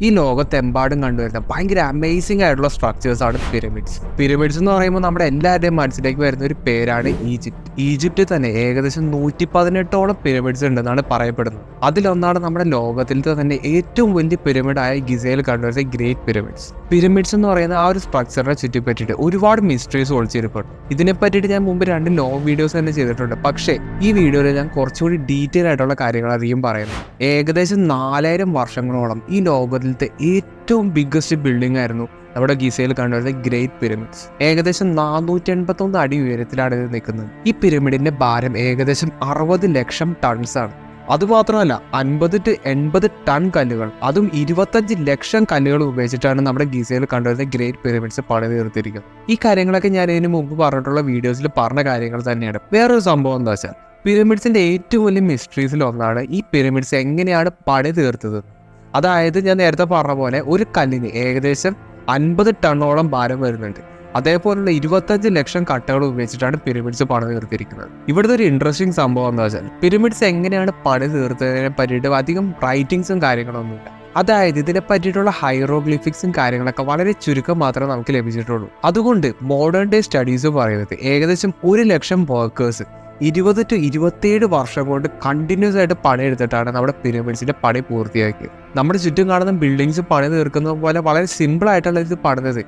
ഈ ലോകത്തെമ്പാടും കണ്ടുവരുന്ന ഭയങ്കര അമേസിംഗ് ആയിട്ടുള്ള സ്ട്രക്ചേഴ്സ് ആണ് പിരമിഡ്സ്. പിരമിഡ്സ് എന്ന് പറയുമ്പോൾ നമ്മുടെ എല്ലാവരുടെയും മനസ്സിലേക്ക് വരുന്ന ഒരു പേരാണ് ഈജിപ്റ്റ്. ഈജിപ്തിൽ തന്നെ ഏകദേശം 118ഓളം പിരമിഡ്സ് ഉണ്ടെന്നാണ് പറയപ്പെടുന്നത്. അതിലൊന്നാണ് നമ്മുടെ ലോകത്തിലത്തെ തന്നെ ഏറ്റവും വലിയ പിരമിഡായ ഗിസയിൽ കണ്ടുവരുന്ന ഗ്രേറ്റ് പിരമിഡ്സ്. പിരമിഡ്സ് എന്ന് പറയുന്ന ആ ഒരു സ്ട്രക്ചറിനെ ചുറ്റിപ്പറ്റിയിട്ട് ഒരുപാട് മിസ്റ്ററീസ് ഒളിച്ചിരിപ്പുണ്ട്. ഇതിനെ പറ്റിയിട്ട് ഞാൻ മുമ്പ് 2 ലോങ് വീഡിയോസ് തന്നെ ചെയ്തിട്ടുണ്ട്. പക്ഷേ ഈ വീഡിയോയിൽ ഞാൻ കുറച്ചുകൂടി ഡീറ്റെയിൽ ആയിട്ടുള്ള കാര്യങ്ങൾ അധികം പറയുന്നു. ഏകദേശം 4000 വർഷങ്ങളോളം ഈ ലോകത്തിലത്തെ ഏറ്റവും ബിഗ്ഗസ്റ്റ് ബിൽഡിംഗ് ആയിരുന്നു നമ്മുടെ ഗിസയിൽ കണ്ടുവരുന്ന ഗ്രേറ്റ് പിരമിഡ്സ്. ഏകദേശം 481 അടി ഉയരത്തിലാണ് ഇത് നിൽക്കുന്നത്. ഈ പിരമിഡിന്റെ ഭാരം ഏകദേശം 60 ലക്ഷം ടൺസ് ആണ്. അതുമാത്രമല്ല 50 to 80 ടൺ കല്ലുകൾ, അതും 25 ലക്ഷം കല്ലുകൾ ഉപയോഗിച്ചിട്ടാണ് നമ്മുടെ ഗിസയിൽ കണ്ടുവരുന്ന ഗ്രേറ്റ് പിരമിഡ്സ് പണി തീർത്തിരിക്കുന്നത്. ഈ കാര്യങ്ങളൊക്കെ ഞാൻ ഇതിനു മുമ്പ് പറഞ്ഞിട്ടുള്ള വീഡിയോസിൽ പറഞ്ഞ കാര്യങ്ങൾ തന്നെയാണ്. വേറൊരു സംഭവം എന്താ വെച്ചാൽ, പിരമിഡ്സിന്റെ ഏറ്റവും വലിയ മിസ്റ്ററീസിൽ ഒന്നാണ് ഈ പിരമിഡ്സ് എങ്ങനെയാണ് പണി തീർത്തത്. അതായത് ഞാൻ നേരത്തെ പറഞ്ഞ പോലെ ഒരു കല്ലിന് ഏകദേശം 50 ടണ്ണോളം ഭാരം വരുന്നുണ്ട്. അതേപോലുള്ള 25 ലക്ഷം കട്ടകൾ ഉപയോഗിച്ചിട്ടാണ് പിരമിഡ്സ് പണി തീർത്തിരിക്കുന്നത്. ഇവിടുത്തെ ഒരു ഇൻട്രസ്റ്റിംഗ് സംഭവം എന്താ വെച്ചാൽ, പിരമിഡ്സ് എങ്ങനെയാണ് പണി തീർത്തതിനെ പറ്റിയിട്ട് അധികം റൈറ്റിങ്സും കാര്യങ്ങളൊന്നുമില്ല. അതായത് ഇതിനെ പറ്റിയിട്ടുള്ള ഹൈറോഗ്ലിഫിക്സും കാര്യങ്ങളൊക്കെ വളരെ ചുരുക്കം മാത്രമേ നമുക്ക് ലഭിച്ചിട്ടുള്ളൂ. അതുകൊണ്ട് മോഡേൺ ഡേ സ്റ്റഡീസ് പറയുന്നത് ഏകദേശം 1 ലക്ഷം വർക്കേഴ്സ് 20 to 27 വർഷം കൊണ്ട് കണ്ടിന്യൂസ് ആയിട്ട് പണിയെടുത്തിട്ടാണ് നമ്മുടെ പിരമിഡ്സിന്റെ പണി പൂർത്തിയാക്കിയത്. നമ്മുടെ ചുറ്റും കാണുന്ന ബിൽഡിങ്സ് പണി തീർക്കുന്നത് പോലെ വളരെ സിമ്പിൾ ആയിട്ടുള്ള ഇത് പണിതത്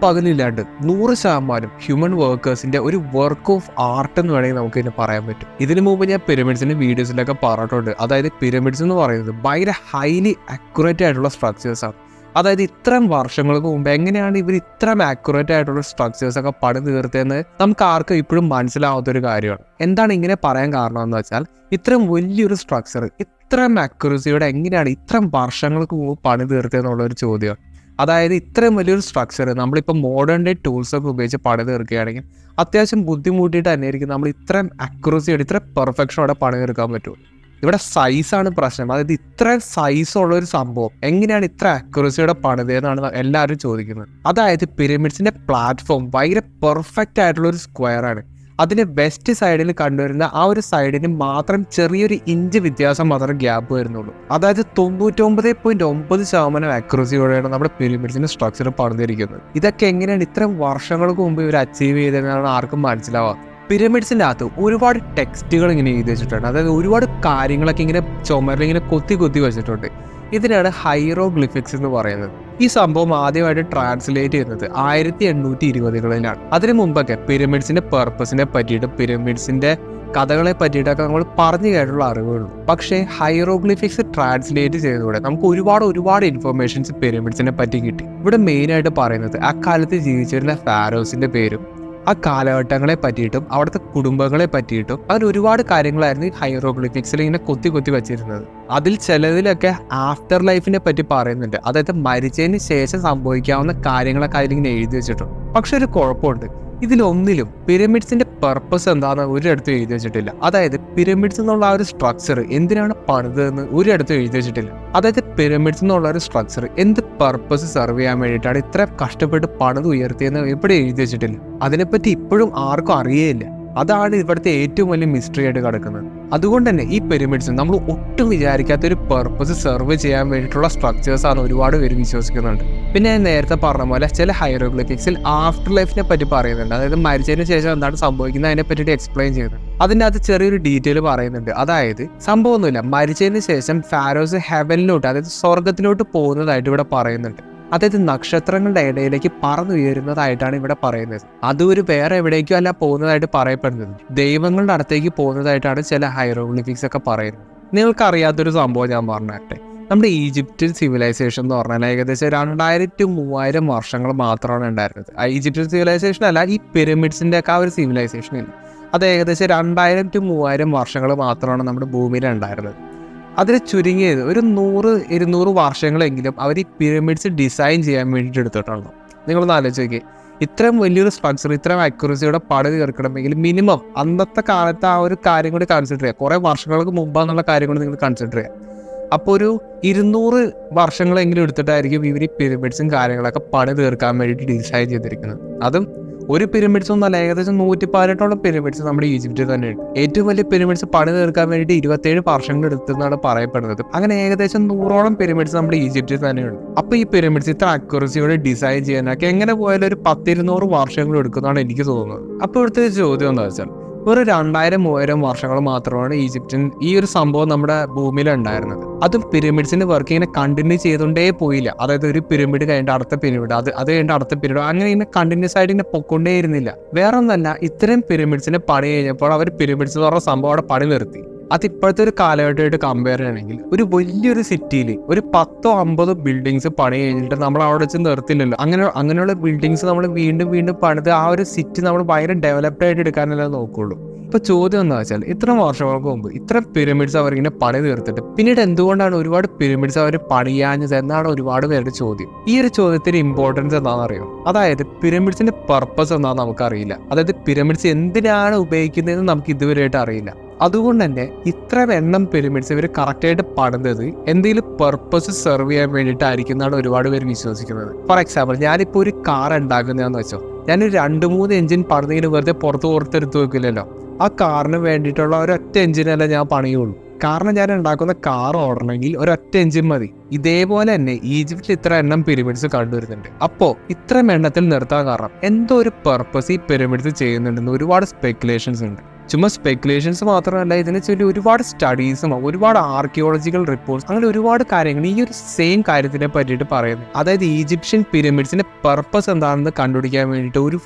പകലില്ലാണ്ട് 100% ഹ്യൂമൻ വർക്കേഴ്സിന്റെ ഒരു വർക്ക് ഓഫ് ആർട്ട് എന്ന് വേണമെങ്കിൽ നമുക്ക് ഇതിനെ പറയാൻ പറ്റും. ഇതിനു മുമ്പ് ഞാൻ പിരമിഡ്സിന്റെ വീഡിയോസിലൊക്കെ പറഞ്ഞിട്ടുണ്ട്. അതായത് പിരമിഡ്സ് എന്ന് പറയുന്നത് ഭയങ്കര ഹൈലി അക്യുറേറ്റ് ആയിട്ടുള്ള സ്ട്രക്ചേഴ്സ് ആണ്. അതായത് ഇത്രയും വർഷങ്ങൾക്ക് മുമ്പ് എങ്ങനെയാണ് ഇവർ ഇത്രയും ആക്യുറേറ്റ് ആയിട്ടുള്ള സ്ട്രക്ചേഴ്സ് ഒക്കെ പണി തീർത്തതെന്ന് നമുക്ക് ആർക്കും ഇപ്പോഴും മനസ്സിലാവാത്തൊരു കാര്യമാണ്. എന്താണ് ഇങ്ങനെ പറയാൻ കാരണം എന്ന് വെച്ചാൽ, ഇത്രയും വലിയൊരു സ്ട്രക്ചർ ഇത്രയും ആക്യുറസിയോടെ എങ്ങനെയാണ് ഇത്രയും വർഷങ്ങൾക്ക് മുമ്പ് പണി തീർത്തതെന്നുള്ളൊരു ചോദ്യമാണ്. അതായത് ഇത്രയും വലിയൊരു സ്ട്രക്ചർ നമ്മളിപ്പോൾ മോഡേൺ ഡേ ടൂൾസ് ഒക്കെ ഉപയോഗിച്ച് പണി തീർക്കുകയാണെങ്കിൽ അത്യാവശ്യം ബുദ്ധിമുട്ടിയിട്ട് തന്നെയായിരിക്കും നമ്മൾ ഇത്രയും അക്യുറസിയോടെ ഇത്രയും പെർഫെക്ഷനോടെ പണി തീർക്കാൻ പറ്റുമോ. ഇവിടെ സൈസാണ് പ്രശ്നം. അതായത് ഇത്രയും സൈസുള്ള ഒരു സംഭവം എങ്ങനെയാണ് ഇത്ര അക്യുറസിയോടെ പണിതെന്നാണ് എല്ലാവരും ചോദിക്കുന്നത്. അതായത് പിരമിഡ്സിന്റെ പ്ലാറ്റ്ഫോം ഭയങ്കര പെർഫെക്റ്റ് ആയിട്ടുള്ള ഒരു സ്ക്വയർ ആണ്. അതിന് വെസ്റ്റ് സൈഡിൽ കണ്ടുവരുന്ന ആ ഒരു സൈഡിന് മാത്രം ചെറിയൊരു ഇഞ്ച് വ്യത്യാസം മാത്രം ഗ്യാപ്പ് വരുന്നുള്ളൂ. അതായത് 99.9% അക്യുറസിയോടെയാണ് നമ്മുടെ പിരമിഡ്സിന്റെ സ്ട്രക്ചർ പണിതിരിക്കുന്നത്. ഇതൊക്കെ എങ്ങനെയാണ് ഇത്രയും വർഷങ്ങൾക്ക് മുമ്പ് ഇവർ അച്ചീവ് ചെയ്തതെന്നാണ് ആർക്കും മനസ്സിലാവാം. പിരമിഡ്സിൻ്റെ അകത്ത് ഒരുപാട് ടെക്സ്റ്റുകൾ ഇങ്ങനെ എഴുതി വെച്ചിട്ടുണ്ട്. അതായത് ഒരുപാട് കാര്യങ്ങളൊക്കെ ഇങ്ങനെ ചുമരിൽ ഇങ്ങനെ കൊത്തി വെച്ചിട്ടുണ്ട്. ഇതിനാണ് ഹൈറോഗ്ലിഫിക്സ് എന്ന് പറയുന്നത്. ഈ സംഭവം ആദ്യമായിട്ട് ട്രാൻസ്ലേറ്റ് ചെയ്യുന്നത് 1820കളിലാണ്. അതിനു മുമ്പൊക്കെ പിരമിഡ്സിന്റെ പർപ്പസിനെ പറ്റിയിട്ടും പിരമിഡ്സിന്റെ കഥകളെ പറ്റിയിട്ടൊക്കെ നമ്മൾ പറഞ്ഞു കേട്ടുള്ള അറിവുള്ളൂ. പക്ഷേ ഹൈറോഗ്ലിഫിക്സ് ട്രാൻസ്ലേറ്റ് ചെയ്തതോടെ നമുക്ക് ഒരുപാട് ഇൻഫർമേഷൻസ് പിരമിഡ്സിനെ പറ്റി കിട്ടി. ഇവിടെ മെയിനായിട്ട് പറയുന്നത് അക്കാലത്ത് ജീവിച്ചിരുന്ന ഫാരോസിന്റെ പേരും ആ കാലഘട്ടങ്ങളെ പറ്റിയിട്ടും അവിടുത്തെ കുടുംബങ്ങളെ പറ്റിയിട്ടും അങ്ങനെ ഒരുപാട് കാര്യങ്ങളായിരുന്നു ഈ ഹൈറോഗ്ലിഫിക്സിൽ ഇങ്ങനെ കൊത്തി വെച്ചിരുന്നത്. അതിൽ ചിലതിലൊക്കെ ആഫ്റ്റർ ലൈഫിനെ പറ്റി പറയുന്നുണ്ട്. അതായത് മരിച്ചതിന് ശേഷം സംഭവിക്കാവുന്ന കാര്യങ്ങളൊക്കെ അതിലിങ്ങനെ എഴുതി വെച്ചിട്ടുണ്ട്. പക്ഷെ ഒരു കുഴപ്പമുണ്ട്, ഇതിലൊന്നിലും പിരമിഡ്സിന്റെ പർപ്പസ് എന്താണെന്ന് ഒരിടത്തും എഴുതി വെച്ചിട്ടില്ല. അതായത് പിരമിഡ്സ് എന്നുള്ള ആ ഒരു സ്ട്രക്ചർ എന്തിനാണ് പണിതെന്ന് ഒരിടത്തും എഴുതി വെച്ചിട്ടില്ല. അതായത് പിരമിഡ്സ് എന്നുള്ള ഒരു സ്ട്രക്ചർ എന്ത് പർപ്പസ് സെർവ് ചെയ്യാൻ വേണ്ടിയിട്ടാണ് ഇത്ര കഷ്ടപ്പെട്ട് പണിത് ഉയർത്തിയെന്ന് എവിടെ എഴുതി വെച്ചിട്ടില്ല. അതിനെപ്പറ്റി ഇപ്പോഴും ആർക്കും അറിയേയില്ല. അതാണ് ഇവിടുത്തെ ഏറ്റവും വലിയ മിസ്റ്ററി ആയിട്ട് കിടക്കുന്നത്. അതുകൊണ്ട് തന്നെ ഈ പിരമിഡ്സ് നമ്മൾ ഒട്ടും വിചാരിക്കാത്ത ഒരു പർപ്പസ് സെർവ് ചെയ്യാൻ വേണ്ടിയിട്ടുള്ള സ്ട്രക്ചേഴ്സ് ആണ് ഒരുപാട് പേര് വിശ്വസിക്കുന്നുണ്ട്. പിന്നെ ഞാൻ നേരത്തെ പറഞ്ഞ പോലെ ചില ഹൈറോഗ്ലിഫിക്സിൽ ആഫ്റ്റർ ലൈഫിനെ പറ്റി പറയുന്നുണ്ട്. അതായത് മരിച്ചതിന് ശേഷം എന്താണ് സംഭവിക്കുന്നത് അതിനെ പറ്റിയിട്ട് എക്സ്പ്ലെയിൻ ചെയ്യുന്നുണ്ട്. അതിൻ്റെ അത് ചെറിയൊരു ഡീറ്റെയിൽ പറയുന്നുണ്ട്. അതായത് സംഭവമൊന്നുമില്ല, മരിച്ചതിന് ശേഷം ഫാരോസ് ഹെവനിലോട്ട്, അതായത് സ്വർഗത്തിലോട്ട് പോകുന്നതായിട്ട് ഇവിടെ പറയുന്നുണ്ട്. അതായത് നക്ഷത്രങ്ങളുടെ ഇടയിലേക്ക് പറന്നുയരുന്നതായിട്ടാണ് ഇവിടെ പറയുന്നത്. അതൊരു വേറെ എവിടേക്കും അല്ല പോകുന്നതായിട്ട് പറയപ്പെടുന്നത്, ദൈവങ്ങളുടെ അടുത്തേക്ക് പോകുന്നതായിട്ടാണ് ചില ഹൈറോഗ്ലിഫിക്സ് ഒക്കെ പറയുന്നത്. നിങ്ങൾക്കറിയാത്തൊരു സംഭവം ഞാൻ പറഞ്ഞിട്ടെ, നമ്മുടെ ഈജിപ്ഷ്യൻ സിവിലൈസേഷൻ എന്ന് പറഞ്ഞാൽ ഏകദേശം 2000 to 3000 വർഷങ്ങൾ മാത്രമാണ് ഉണ്ടായിരുന്നത്. ഈജിപ്ഷ്യൻ സിവിലൈസേഷൻ അല്ല, ഈ പിരമിഡ്സിന്റെ ഒക്കെ ആ ഒരു സിവിലൈസേഷൻ ഇല്ല. അത് ഏകദേശം 2000 to 3000 വർഷങ്ങൾ മാത്രമാണ് നമ്മുടെ ഭൂമിയിൽ ഉണ്ടായിരുന്നത്. അതിൽ ചുരുങ്ങിയത് ഒരു 100-200 വർഷങ്ങളെങ്കിലും അവർ ഈ പിരമിഡ്സ് ഡിസൈൻ ചെയ്യാൻ വേണ്ടിയിട്ട് എടുത്തിട്ടുള്ളൂ. നിങ്ങളൊന്ന് ആലോചിച്ച് നോക്കിയേ, ഇത്രയും വലിയൊരു സ്ട്രക്ചർ ഇത്രയും അക്യുറസിയോടെ പണി തീർക്കണമെങ്കിൽ മിനിമം അന്നത്തെ കാലത്ത് ആ ഒരു കാര്യം കൂടി കൺസിഡർ ചെയ്യുക. കുറേ വർഷങ്ങൾക്ക് മുമ്പാന്നുള്ള കാര്യം കൂടി നിങ്ങൾ കൺസിഡർ ചെയ്യുക. അപ്പോൾ ഒരു 200 വർഷങ്ങളെങ്കിലും എടുത്തിട്ടായിരിക്കും ഇവർ ഈ പിരമിഡ്സും കാര്യങ്ങളൊക്കെ പണി തീർക്കാൻ വേണ്ടിയിട്ട് ഡിസൈൻ ചെയ്തിരിക്കുന്നത്. അതും ഒരു പിരമിഡ്സ് ഒന്നല്ല, ഏകദേശം 118ഓളം പിരമിഡ്സ് നമ്മുടെ ഈജിപ്തിൽ തന്നെയുണ്ട്. ഏറ്റവും വലിയ പിരമിഡ്സ് പണി തീർക്കാൻ വേണ്ടിയിട്ട് 27 വർഷങ്ങൾ എടുത്തെന്നാണ് പറയപ്പെടുന്നത്. അങ്ങനെ ഏകദേശം 100ഓളം പിരമിഡ്സ് നമ്മുടെ ഈജിപ്തിൽ തന്നെയുണ്ട്. അപ്പൊ ഈ പിരമിഡ്സ് ഇത്ര അക്യുറസിയോടെ ഡിസൈൻ ചെയ്യാനൊക്കെ എങ്ങനെ പോയാലും ഒരു 10-200 വർഷങ്ങൾ എടുക്കുന്നതാണ് എനിക്ക് തോന്നുന്നത്. അപ്പൊ ഇവിടുത്തെ ചോദ്യം എന്താ വെച്ചാൽ, ഒരു 2000-3000 വർഷങ്ങൾ മാത്രമാണ് ഈജിപ്തിൻ ഈ ഒരു സംഭവം നമ്മുടെ ഭൂമിയിൽ ഉണ്ടായിരുന്നത്. അതും പിരമിഡ്സിന്റെ വർക്ക് ഇങ്ങനെ കണ്ടിന്യൂ ചെയ്തുകൊണ്ടേ പോയില്ല. അതായത് ഒരു പിരമിഡ് കഴിഞ്ഞിട്ട് അടുത്ത പിരമിഡ്, അത് കഴിഞ്ഞിട്ട് അടുത്ത പിരമിഡ്, അങ്ങനെ ഇങ്ങനെ കണ്ടിന്യൂസ് ആയിട്ട് ഇങ്ങനെ പൊക്കൊണ്ടേ ഇരുന്നില്ല. വേറെ ഒന്നല്ല, ഇത്രയും പിരമിഡ്സിന്റെ പണി കഴിഞ്ഞപ്പോൾ അവർ പിരമിഡ്സ് എന്ന് പറഞ്ഞ സംഭവം അവിടെ പണി നിർത്തി. അത് ഇപ്പോഴത്തെ ഒരു കാലഘട്ടമായിട്ട് കമ്പയർ ചെയ്യണമെങ്കിൽ ഒരു വലിയൊരു സിറ്റിയിൽ ഒരു 10-50 ബിൽഡിങ്സ് പണി കഴിഞ്ഞിട്ട് നമ്മൾ അവിടെ വെച്ച് നിർത്തില്ലല്ലോ. അങ്ങനെയുള്ള ബിൽഡിങ്സ് നമ്മൾ വീണ്ടും പണിത് ആ ഒരു സിറ്റി നമ്മൾ ഭയങ്കര ഡെവലപ്ഡ് ആയിട്ട് എടുക്കാനല്ലേ നോക്കുള്ളൂ. ഇപ്പൊ ചോദ്യം എന്താ വെച്ചാൽ, ഇത്ര വർഷങ്ങൾക്ക് മുമ്പ് ഇത്ര പിരമിഡ്സ് അവരിങ്ങനെ പണി തീർത്തിട്ട് പിന്നീട് എന്തുകൊണ്ടാണ് ഒരുപാട് പിരമിഡ്സ് അവർ പണിയാഞ്ഞത് എന്നാണ് ഒരുപാട് പേരുടെ ചോദ്യം. ഈ ഒരു ചോദ്യത്തിന് ഇമ്പോർട്ടൻസ് എന്താണെന്ന് അറിയോ? അതായത് പിരമിഡ്സിന്റെ പർപ്പസ് എന്താണെന്ന് നമുക്കറിയില്ല. അതായത് പിരമിഡ്സ് എന്തിനാണ് ഉപയോഗിക്കുന്നതെന്ന് നമുക്ക് ഇതുവരെയായിട്ട് അറിയില്ല. അതുകൊണ്ട് തന്നെ ഇത്ര എണ്ണം പിരമിഡ്സ് ഇവർ കറക്റ്റായിട്ട് പണിതത് എന്തെങ്കിലും പർപ്പസ് സെർവ് ചെയ്യാൻ വേണ്ടിയിട്ടായിരിക്കും എന്നാണ് ഒരുപാട് പേര് വിശ്വസിക്കുന്നത്. ഫോർ എക്സാമ്പിൾ, ഞാനിപ്പോൾ ഒരു കാർ ഉണ്ടാക്കുന്നതെന്ന് വെച്ചോ, ഞാനൊരു 2-3 എഞ്ചിൻ പണിതിങ്ങനെ വെറുതെ പുറത്തെടുത്ത് വെക്കില്ലല്ലോ. ആ കാറിന് വേണ്ടിയിട്ടുള്ള ഒരൊറ്റ എഞ്ചിനല്ല ഞാൻ പണിയുള്ളൂ. കാരണം ഞാൻ ഉണ്ടാക്കുന്ന കാർ ഓടണമെങ്കിൽ ഒരൊറ്റ എഞ്ചിൻ മതി. ഇതേപോലെ തന്നെ ഈജിപ്തിൽ ഇത്ര എണ്ണം പിരമിഡ്സ് കണ്ടുവരുന്നുണ്ട്. അപ്പോ ഇത്ര എണ്ണത്തിൽ നിർത്താൻ കാരണം എന്തോ ഒരു പർപ്പസ് ഈ പിരമിഡ്സ് ചെയ്യുന്നുണ്ടെന്ന് ഒരുപാട് സ്പെക്കുലേഷൻസ് ഉണ്ട്. ചുമ്മാ സ്പെക്കുലേഷൻസ് മാത്രമല്ല, ഇതിനെ ചൊല്ലി ഒരുപാട് സ്റ്റഡീസും ഒരുപാട് ആർക്കിയോളജിക്കൽ റിപ്പോർട്ട്സ്, അങ്ങനെ ഒരുപാട് കാര്യങ്ങൾ ഈ ഒരു സെയിം കാര്യത്തിനെ പറ്റിയിട്ട് പറയുന്നു. അതായത് ഈജിപ്ഷ്യൻ പിരമിഡ്സിന്റെ പർപ്പസ് എന്താണെന്ന് കണ്ടുപിടിക്കാൻ വേണ്ടിയിട്ട്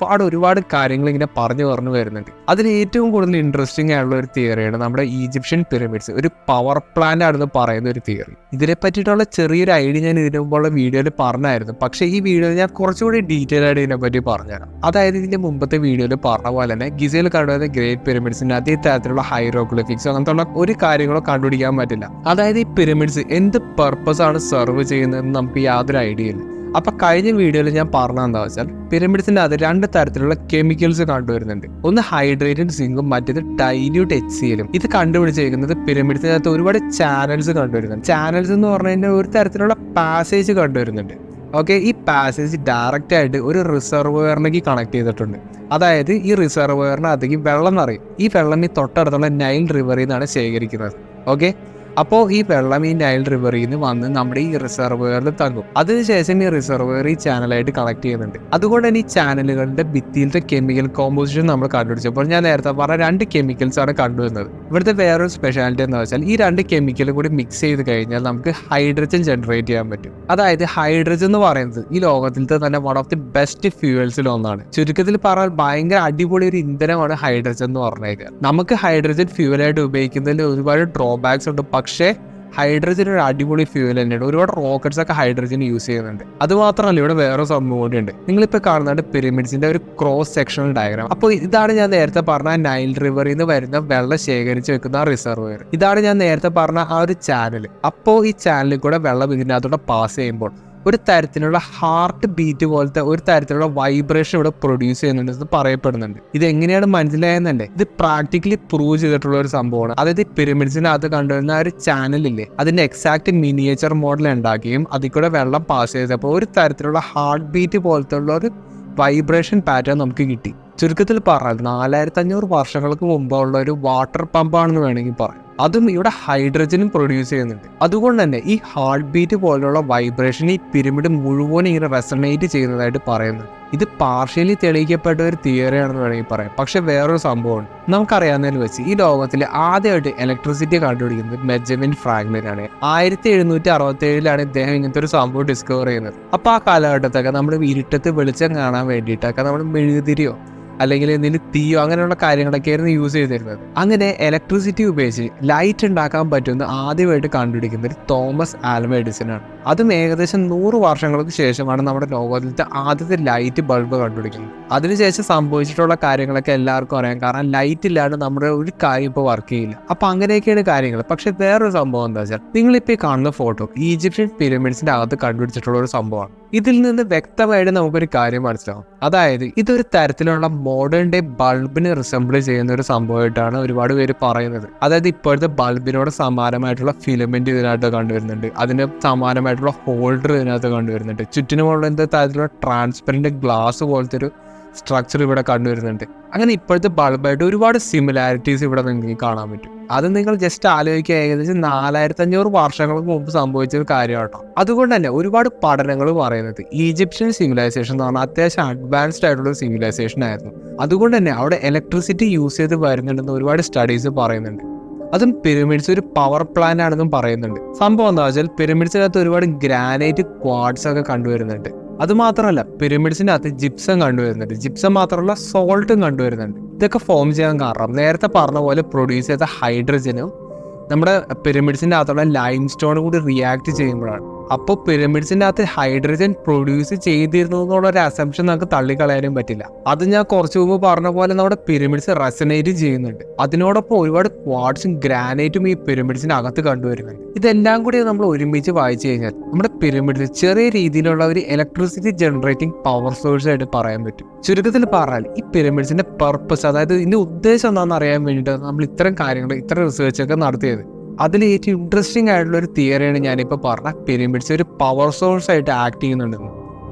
ഒരുപാട് കാര്യങ്ങൾ ഇങ്ങനെ പറഞ്ഞു വരുന്നുണ്ട്. അതിൽ ഏറ്റവും കൂടുതൽ ഇൻട്രസ്റ്റിംഗ് ആയിട്ടുള്ള ഒരു തിയറിയാണ് നമ്മുടെ ഈജിപ്ഷ്യൻ പിരമിഡ്സ് ഒരു പവർ പ്ലാന്റ് ആണെന്ന് പറയുന്ന ഒരു തിയറി. ഇതിനെ പറ്റിയിട്ടുള്ള ചെറിയൊരു ഐഡിയ ഞാൻ ഇതിനു മുമ്പുള്ള വീഡിയോയിൽ പറഞ്ഞായിരുന്നു. പക്ഷേ ഈ വീഡിയോയിൽ ഞാൻ കുറച്ചുകൂടി ഡീറ്റെയിൽ ആയിട്ട് ഇതിനെപ്പറ്റി പറഞ്ഞുതരാം. അതായത് ഇതിന്റെ മുമ്പത്തെ വീഡിയോയിൽ പറഞ്ഞ പോലെ തന്നെ ഗിസയിൽ കണ്ടുവരുന്ന ഗ്രേറ്റ് പിരമിഡ്സിന്റെ അതേ തരത്തിലുള്ള ഹൈറോഗ്ലിഫിക്സ് അങ്ങനത്തെ ഒരു കാര്യങ്ങളോ കണ്ടുപിടിക്കാൻ പറ്റില്ല. അതായത് ഈ പിരമിഡ്സ് എന്ത് പർപ്പസ് ആണ് സെർവ് ചെയ്യുന്നതെന്ന് നമുക്ക് യാതൊരു ഐഡിയ ഇല്ല. അപ്പൊ കഴിഞ്ഞ വീഡിയോയിൽ ഞാൻ പറഞ്ഞത് എന്താ വെച്ചാൽ, പിരമിഡ്സിന്റെ അത് 2 തരത്തിലുള്ള കെമിക്കൽസ് കണ്ടുവരുന്നുണ്ട്. ഒന്ന് ഹൈഡ്രേറ്റഡ് സിങ്കും മറ്റേത് ഡൈല്യൂട്ട് HCl-ഉം. ഇത് കണ്ടുപിടിച്ചിരിക്കുന്നത് പിരമിഡ്സിനകത്ത് ഒരുപാട് ചാനൽസ് കണ്ടുവരുന്നുണ്ട്. ചാനൽസ് എന്ന് പറഞ്ഞു കഴിഞ്ഞാൽ ഒരു തരത്തിലുള്ള പാസേജ് കണ്ടുവരുന്നുണ്ട്. ഓക്കെ, ഈ പാസേജ് ഡയറക്റ്റ് ആയിട്ട് ഒരു റിസർവോയറിലേക്ക് കണക്ട് ചെയ്തിട്ടുണ്ട്. അതായത് ഈ റിസർവോയറിനകത്തേക്ക് വെള്ളം നിറയും. ഈ വെള്ളം ഈ തൊട്ടടുത്തുള്ള നൈൽ റിവറിൽ നിന്നാണ് ശേഖരിക്കുന്നത്. ഓക്കെ, അപ്പോൾ ഈ വെള്ളം ഈ നൈൽ റിവറിൽ നിന്ന് വന്ന് നമ്മുടെ ഈ റിസർവോയറിൽ തങ്ങും. അതിനുശേഷം ഈ റിസർവോയർ ഈ ചാനലായിട്ട് കണക്ട് ചെയ്യുന്നുണ്ട്. അതുകൊണ്ട് തന്നെ ഈ ചാനലുകളുടെ ഭിത്തിയിലത്തെ കെമിക്കൽ കോമ്പോസിഷൻ നമ്മൾ കണ്ടുപിടിച്ചപ്പോൾ ഞാൻ നേരത്തെ പറഞ്ഞ 2 കെമിക്കൽസ് ആണ് കണ്ടുവരുന്നത്. ഇവിടുത്തെ വേറൊരു സ്പെഷ്യാലിറ്റി എന്താ വെച്ചാൽ, ഈ 2 കെമിക്കലും കൂടി മിക്സ് ചെയ്ത് കഴിഞ്ഞാൽ നമുക്ക് ഹൈഡ്രജൻ ജനറേറ്റ് ചെയ്യാൻ പറ്റും. അതായത് ഹൈഡ്രജൻ എന്ന് പറയുന്നത് ഈ ലോകത്തിലത്തെ തന്നെ വൺ ഓഫ് ദി ബെസ്റ്റ് ഫ്യൂവൽസിൽ ഒന്നാണ്. ചുരുക്കത്തിൽ പറഞ്ഞാൽ ഭയങ്കര അടിപൊളി ഒരു ഇന്ധനമാണ് ഹൈഡ്രജൻ എന്ന് പറഞ്ഞേക്കുക. നമുക്ക് ഹൈഡ്രജൻ ഫ്യൂവലായിട്ട് ഉപയോഗിക്കുന്നതിൽ ഒരുപാട് ഡ്രോബാക്സ് ഉണ്ട്. പക്ഷേ ഹൈഡ്രജൻ ഒരു അടിപൊളി ഫ്യൂവൽ തന്നെയാണ്. ഒരുപാട് റോക്കറ്റ്സ് ഒക്കെ ഹൈഡ്രജൻ യൂസ് ചെയ്യുന്നുണ്ട്. അത് മാത്രമല്ല, ഇവിടെ വേറെ സംഭവം കൂടി ഉണ്ട്. നിങ്ങളിപ്പോൾ കാണുന്നത് പിരമിഡ്സിന്റെ ഒരു ക്രോസ് സെക്ഷണൽ ഡയഗ്രാം. അപ്പോൾ ഇതാണ് ഞാൻ നേരത്തെ പറഞ്ഞ നൈൽ റിവറിൽ നിന്ന് വരുന്ന വെള്ളം ശേഖരിച്ച് വെക്കുന്ന റീസർവോയർ. ഇതാണ് ഞാൻ നേരത്തെ പറഞ്ഞ ആ ഒരു ചാനൽ. അപ്പോൾ ഈ ചാനലിൽ കൂടെ വെള്ളം ഇതിനകത്തൂടെ പാസ് ചെയ്യുമ്പോൾ ഒരു തരത്തിലുള്ള ഹാർട്ട് ബീറ്റ് പോലത്തെ ഒരു തരത്തിലുള്ള വൈബ്രേഷൻ ഇവിടെ പ്രൊഡ്യൂസ് ചെയ്യുന്നുണ്ടെന്ന് പറയപ്പെടുന്നുണ്ട്. ഇത് എങ്ങനെയാണ് മനസ്സിലായെന്നല്ലേ, ഇത് പ്രാക്ടിക്കലി പ്രൂവ് ചെയ്തിട്ടുള്ള ഒരു സംഭവമാണ്. അതായത് പിരമിഡ്സിനകത്ത് കണ്ടുവരുന്ന ഒരു ചാനലില്ലേ, അതിന്റെ എക്സാക്ട് മിനിയേച്ചർ മോഡൽ ഉണ്ടാക്കുകയും അതിൽ കൂടെ വെള്ളം പാസ് ചെയ്തപ്പോൾ ഒരു തരത്തിലുള്ള ഹാർട്ട് ബീറ്റ് പോലത്തെ ഉള്ള ഒരു വൈബ്രേഷൻ പാറ്റേൺ നമുക്ക് കിട്ടി. ചുരുക്കത്തിൽ പറഞ്ഞാൽ 4500 വർഷങ്ങൾക്ക് മുമ്പുള്ള ഒരു വാട്ടർ പമ്പാണെന്ന് വേണമെങ്കിൽ പറയാം. അതും ഇവിടെ ഹൈഡ്രജനും പ്രൊഡ്യൂസ് ചെയ്യുന്നുണ്ട്. അതുകൊണ്ട് തന്നെ ഈ ഹാർട്ട് ബീറ്റ് പോലുള്ള വൈബ്രേഷൻ ഈ പിരമിഡ് മുഴുവൻ ഇങ്ങനെ റെസണേറ്റ് ചെയ്യുന്നതായിട്ട് പറയുന്നു. ഇത് പാർഷ്യലി തെളിയിക്കപ്പെട്ട ഒരു തിയറിയാണെന്ന് വേണമെങ്കിൽ പറയാം. പക്ഷെ വേറൊരു സംഭവമാണ്. നമുക്കറിയാവുന്നതിൽ വെച്ച് ഈ ലോകത്തിൽ ആദ്യമായിട്ട് ഇലക്ട്രിസിറ്റി കണ്ടുപിടിക്കുന്നത് ബെഞ്ചമിൻ ഫ്രാങ്ക്ലിൻ ആണ്. 1767 ഇദ്ദേഹം ഇങ്ങനത്തെ ഒരു സംഭവം ഡിസ്കവർ ചെയ്യുന്നത്. അപ്പൊ ആ കാലഘട്ടത്തൊക്കെ നമ്മൾ ഇരുട്ടത്ത് വെളിച്ചം കാണാൻ വേണ്ടിയിട്ടൊക്കെ നമ്മൾ മെഴുകുതിരിയോ അല്ലെങ്കിൽ എന്തെങ്കിലും തീയോ അങ്ങനെയുള്ള കാര്യങ്ങളൊക്കെ ആയിരുന്നു യൂസ് ചെയ്തിരുന്നത്. അങ്ങനെ ഇലക്ട്രിസിറ്റി ഉപയോഗിച്ച് ലൈറ്റ് ഉണ്ടാക്കാൻ പറ്റുന്ന ആദ്യമായിട്ട് കണ്ടുപിടിക്കുന്നത് തോമസ് ആൽവ എഡിസൺ ആണ്. അതും ഏകദേശം 100 വർഷങ്ങൾക്ക് ശേഷമാണ് നമ്മുടെ ലോകത്തിലത്തെ ആദ്യത്തെ ലൈറ്റ് ബൾബ് കണ്ടുപിടിക്കുന്നത്. അതിനുശേഷം സംഭവിച്ചിട്ടുള്ള കാര്യങ്ങളൊക്കെ എല്ലാവർക്കും അറിയാം. കാരണം ലൈറ്റ് ഇല്ലാണ്ട് നമ്മുടെ ഒരു കാര്യം ഇപ്പോൾ വർക്ക് ചെയ്യില്ല. അപ്പൊ അങ്ങനെയൊക്കെയാണ് കാര്യങ്ങൾ. പക്ഷെ വേറൊരു സംഭവം എന്താ വെച്ചാൽ, നിങ്ങളിപ്പോൾ കാണുന്ന ഫോട്ടോ ഈജിപ്ഷ്യൻ പിരമിഡ്സിന്റെ അകത്ത് കണ്ടുപിടിച്ചിട്ടുള്ള ഒരു സംഭവമാണ്. ഇതിൽ നിന്ന് വ്യക്തമായിട്ട് നമുക്കൊരു കാര്യം മനസ്സിലാവും. അതായത് ഇതൊരു തരത്തിലുള്ള മോഡേൺ ഡേ ബൾബിനെ റിസംബിൾ ചെയ്യുന്ന ഒരു സംഭവമായിട്ടാണ് ഒരുപാട് പേര് പറയുന്നത്. അതായത് ഇപ്പോഴത്തെ ബൾബിനോട് സമാനമായിട്ടുള്ള ഫിലമെന്റ് ഇതിനകത്ത് കണ്ടുവരുന്നുണ്ട്. അതിന് സമാനമായിട്ടുള്ള ഹോൾഡർ ഇതിനകത്ത് കണ്ടുവരുന്നുണ്ട്. ചുറ്റിനുമുള്ള എന്താ തരത്തിലുള്ള ട്രാൻസ്പെറന്റ് ഗ്ലാസ് പോലത്തെ ഒരു സ്ട്രക്ചർ ഇവിടെ കണ്ടുവരുന്നുണ്ട്. അങ്ങനെ ഇപ്പോഴത്തെ ബൾബായിട്ട് ഒരുപാട് സിമിലാരിറ്റീസ് ഇവിടെ നിങ്ങൾക്ക് കാണാൻ പറ്റും. അത് നിങ്ങൾ ജസ്റ്റ് ആലോചിക്കുക, ഏകദേശം 4500 വർഷങ്ങൾക്ക് മുമ്പ് സംഭവിച്ച ഒരു കാര്യമാട്ടോ. അതുകൊണ്ട് തന്നെ ഒരുപാട് പഠനങ്ങൾ പറയുന്നത് ഈജിപ്ഷ്യൻ സിവിലൈസേഷൻ എന്ന് പറഞ്ഞാൽ അത്യാവശ്യം അഡ്വാൻസ്ഡ് ആയിട്ടുള്ള സിവിലൈസേഷൻ ആയിരുന്നു. അതുകൊണ്ട് തന്നെ അവിടെ ഇലക്ട്രിസിറ്റി യൂസ് ചെയ്ത് വരുന്നുണ്ടെന്ന് ഒരുപാട് സ്റ്റഡീസ് പറയുന്നുണ്ട്. അതും പിരമിഡ്സ് ഒരു പവർ പ്ലാന്റ് ആണെന്നും പറയുന്നുണ്ട്. സംഭവം എന്താ വെച്ചാൽ പിരമിഡ്സിനകത്ത് ഒരുപാട് ഗ്രാനൈറ്റ് ക്വാഡ്സ് ഒക്കെ കണ്ടുവരുന്നുണ്ട്. അതുമാത്രമല്ല പിരമിഡ്സിന്റെ അകത്ത് ജിപ്സം കണ്ടുവരുന്നുണ്ട്. ജിപ്സം മാത്രമല്ല സോൾട്ടും കണ്ടുവരുന്നുണ്ട്. ഇതൊക്കെ ഫോം ചെയ്യാൻ കാരണം നേരത്തെ പറഞ്ഞ പോലെ പ്രൊഡ്യൂസ് ചെയ്ത ഹൈഡ്രജനും നമ്മുടെ പിരമിഡ്സിന്റെ അകത്തുള്ള ലൈം സ്റ്റോണും കൂടി റിയാക്ട് ചെയ്യുമ്പോഴാണ്. അപ്പോൾ പിരമിഡ്സിന്റെ അകത്ത് ഹൈഡ്രജൻ പ്രൊഡ്യൂസ് ചെയ്തിരുന്നു എന്നുള്ള ഒരു അസംപ്ഷൻ നമുക്ക് തള്ളിക്കളയാനും പറ്റില്ല. അത് ഞാൻ കുറച്ചു മുമ്പ് പറഞ്ഞ പോലെ നമ്മുടെ പിരമിഡ്സ് റെസനേറ്റ് ചെയ്യുന്നുണ്ട്. അതിനോടൊപ്പം ഒരുപാട് ക്വാഡ്സും ഗ്രാനൈറ്റും ഈ പിരമിഡ്സിന്റെ അകത്ത് കണ്ടുവരുന്നുണ്ട്. ഇതെല്ലാം കൂടി നമ്മൾ ഒരുമിച്ച് വായിച്ചു കഴിഞ്ഞാൽ നമ്മുടെ പിരമിഡ്സ് ചെറിയ രീതിയിലുള്ള ഒരു ഇലക്ട്രിസിറ്റി ജനറേറ്റിംഗ് പവർ സോഴ്സ് ആയിട്ട് പറയാൻ പറ്റും. ചുരുക്കത്തിൽ പറഞ്ഞാൽ ഈ പിരമിഡ്സിന്റെ പർപ്പസ്, അതായത് ഇതിന്റെ ഉദ്ദേശം എന്താണെന്ന് അറിയാൻ വേണ്ടിയിട്ട് നമ്മൾ ഇത്തരം കാര്യങ്ങൾ ഇത്തരം റിസർച്ച് ഒക്കെ നടത്തിയത്. അതിൽ ഏറ്റവും ഇൻട്രസ്റ്റിംഗ് ആയിട്ടുള്ള ഒരു തിയറിയാണ് ഞാനിപ്പോൾ പറഞ്ഞ പിരമിഡ്സ് ഒരു പവർ സോഴ്സ് ആയിട്ട് ആക്ട് ചെയ്യുന്നുണ്ടെന്ന്.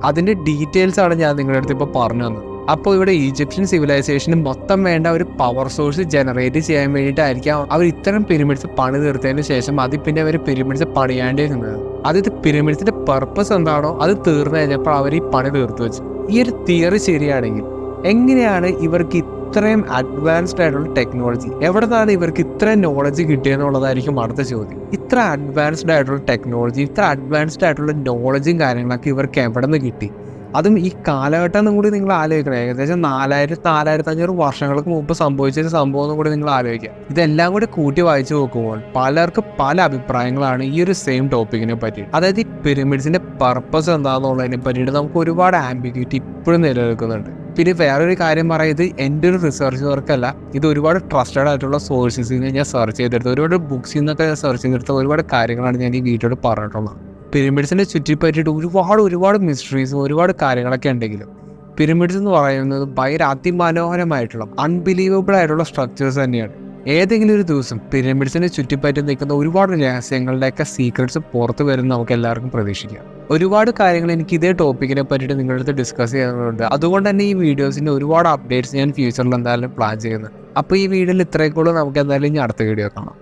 അതിന്റെ ഡീറ്റെയിൽസ് ആണ് ഞാൻ നിങ്ങളുടെ അടുത്ത് ഇപ്പോൾ പറഞ്ഞു തന്നത്. അപ്പോൾ ഇവിടെ ഈജിപ്ഷ്യൻ സിവിലൈസേഷന് മൊത്തം വേണ്ട ഒരു പവർ സോഴ്സ് ജനറേറ്റ് ചെയ്യാൻ വേണ്ടിയിട്ടായിരിക്കാം അവർ ഇത്തരം പിരമിഡ്സ് പണി തീർത്തതിന് ശേഷം അതിൽ പിന്നെ അവർ പിരമിഡ്സ് പണിയാണ്ടിരുന്നത്. അതായത് പിരമിഡ്സിന്റെ പർപ്പസ് എന്താണോ അത് തീർന്നു കഴിഞ്ഞപ്പോൾ അവർ ഈ പണി തീർത്തു വെച്ചു. ഈ ഒരു തിയറി ശരിയാണെങ്കിൽ എങ്ങനെയാണ് ഇവർക്ക് ഇത്രയും അഡ്വാൻസ്ഡ് ആയിട്ടുള്ള ടെക്നോളജി, എവിടെ നിന്നാണ് ഇവർക്ക് ഇത്രയും നോളജ് കിട്ടിയെന്നുള്ളതായിരിക്കും അടുത്ത ചോദ്യം. ഇത്ര അഡ്വാൻസ്ഡ് ആയിട്ടുള്ള ടെക്നോളജി, ഇത്ര അഡ്വാൻസ്ഡ് ആയിട്ടുള്ള നോളജും കാര്യങ്ങളൊക്കെ ഇവർക്ക് എവിടെ നിന്ന് കിട്ടി? അതും ഈ കാലഘട്ടം കൂടി നിങ്ങൾ ആലോചിക്കണം. ഏകദേശം 4500 വർഷങ്ങൾക്ക് മുമ്പ് സംഭവിച്ചൊരു സംഭവം കൂടി നിങ്ങൾ ആലോചിക്കുക. ഇതെല്ലാം കൂടി കൂട്ടി വായിച്ചു നോക്കുമ്പോൾ പലർക്കും പല അഭിപ്രായങ്ങളാണ് ഈ ഒരു സെയിം ടോപ്പിക്കിനെ പറ്റി. അതായത് ഈ പിരമിഡ്സിന്റെ പർപ്പസ് എന്താണെന്നുള്ളതിനെ പറ്റിയിട്ട് നമുക്ക് ഒരുപാട് ആംബിഗ്യൂറ്റി ഇപ്പോഴും നിലനിൽക്കുന്നുണ്ട്. പിന്നെ വേറൊരു കാര്യം പറയാം, ഇത് എൻ്റെ ഒരു റിസർച്ച് വർക്കല്ല, ഇത് ഒരുപാട് ട്രസ്റ്റഡ് ആയിട്ടുള്ള സോഴ്സസിൽ നിന്ന് ഞാൻ സെർച്ച് ചെയ്തെടുത്ത്, ഒരുപാട് ബുക്സിൽ നിന്നൊക്കെ സെർച്ച് ചെയ്തെടുത്ത ഒരുപാട് കാര്യങ്ങളാണ് ഞാൻ ഈ വീഡിയോയിൽ പറഞ്ഞിട്ടുള്ളത്. പിരമിഡ്സിനെ ചുറ്റിപ്പറ്റിയിട്ട് ഒരുപാട് മിസ്റ്ററീസും ഒരുപാട് കാര്യങ്ങളൊക്കെ ഉണ്ടെങ്കിലും പിരമിഡ്സ് എന്ന് പറയുന്നത് ഭയങ്കര അതിമനോഹരമായിട്ടുള്ള അൺബിലീവബിൾ ആയിട്ടുള്ള സ്ട്രക്ചേഴ്സ് തന്നെയാണ്. ഏതെങ്കിലും ഒരു ദിവസം പിരമിഡ്സിനെ ചുറ്റിപ്പറ്റി നിൽക്കുന്ന ഒരുപാട് രഹസ്യങ്ങളുടെയൊക്കെ സീക്രട്സ് പുറത്ത് വരും നമുക്ക് എല്ലാവർക്കും പ്രതീക്ഷിക്കാം. ഒരുപാട് കാര്യങ്ങൾ എനിക്ക് ഇതേ ടോപ്പിക്കിനെ പറ്റിയിട്ട് നിങ്ങളുടെ അടുത്ത് ഡിസ്കസ് ചെയ്യാനുണ്ട്. അതുകൊണ്ട് തന്നെ ഈ വീഡിയോസിൻ്റെ ഒരുപാട് അപ്ഡേറ്റ്സ് ഞാൻ ഫ്യൂച്ചറിൽ എന്തായാലും പ്ലാൻ ചെയ്യുന്നത്. അപ്പോൾ ഈ വീഡിയോയിൽ ഇത്രയൊക്കെ നമുക്ക് എന്തായാലും ഇനി അടുത്ത വീഡിയോ കാണാം.